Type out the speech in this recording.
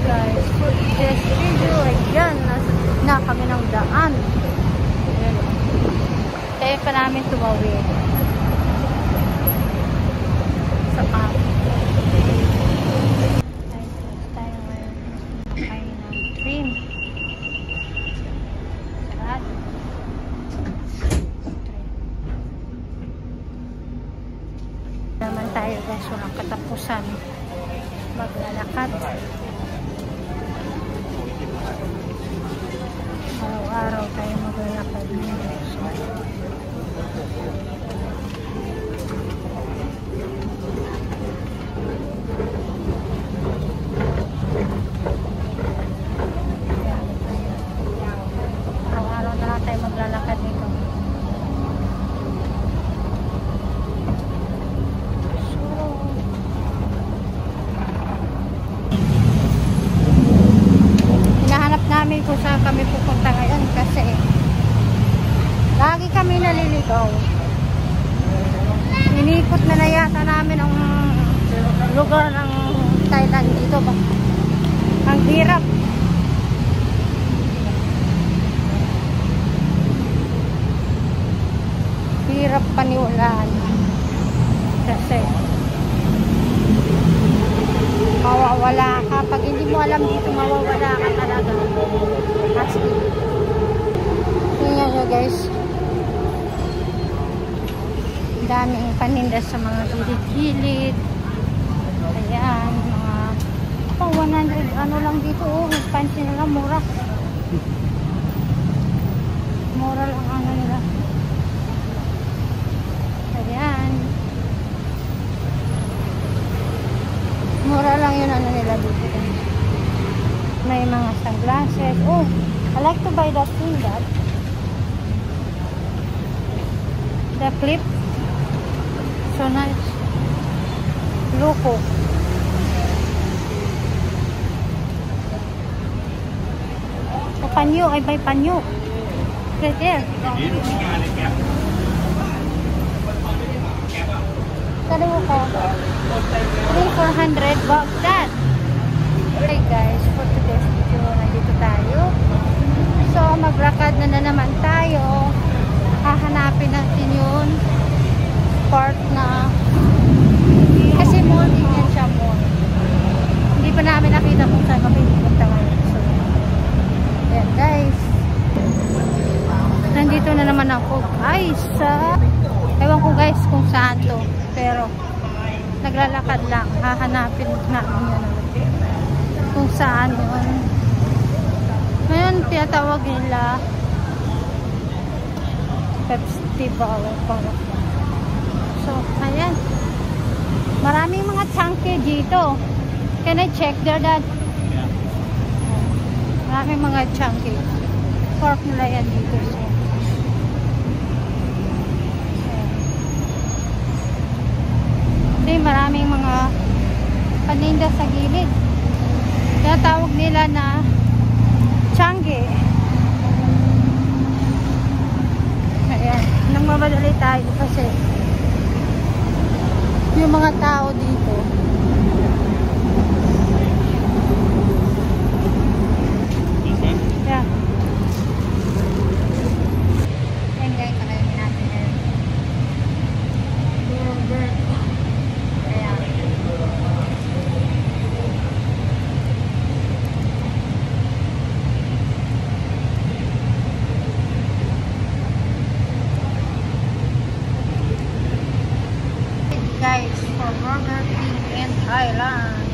guys, for this video, ayan, na kami ng daan. Ayan. Kaya pa namin tumawid. Sa camp. Tayo ngayon. Makay ng train. Sarad. Naman tayo guys, walang katapusan. Maglalakad. Araw-araw tayo maglalakad. Araw-araw na lang tayo maglalakad dito. Namin kung saan kami pupunta ngayon kasi lagi kami naliligaw. Inikot na yata namin ang lugar ng Thailand dito ba? Ang hirap. Hirap paniwalaan kasi mawawala ka. Pag hindi mo alam dito, mawawala ka talaga. Tingnan nyo guys. Daming paninda sa mga gilid-gilid. Ayan, mga 100 ano lang dito. Oh, fancy nila, mura. Mura lang ano nila. Ayan. Mura lang yun ano nila dito. May mga sunglasses. Oh, I like to buy that thing, that. The clip. So nice. Loco. Oh, panyo. I buy panyo. Right there. Kaliwa ko. 3,400 bucks that. Okay guys, for today's video, nandito tayo. So, maglakad na naman tayo. Hahanapin natin yun. Park na. Kasi mall din yan siya, mall. Hindi pa namin nakita kung saan kami pupunta ngayon. So, yan guys. Nandito na naman ako guys. Ewan ko guys kung saan to. Pero, naglalakad lang. Hahanapin namin yun. Kung saan yun. Ngayon, tinatawag nila festival. So, ayan. Maraming mga chunky dito. Can I check there, Dad? Maraming mga chunky. Pork nila yan dito. So, maraming mga paninda sa gilid. Tinatawag nila na Changi. Ayan, nang mamadali tayo kasi yung mga tao dito yeah. Ayan guys, kalayin natin yan. Guys, for Burger King in Thailand.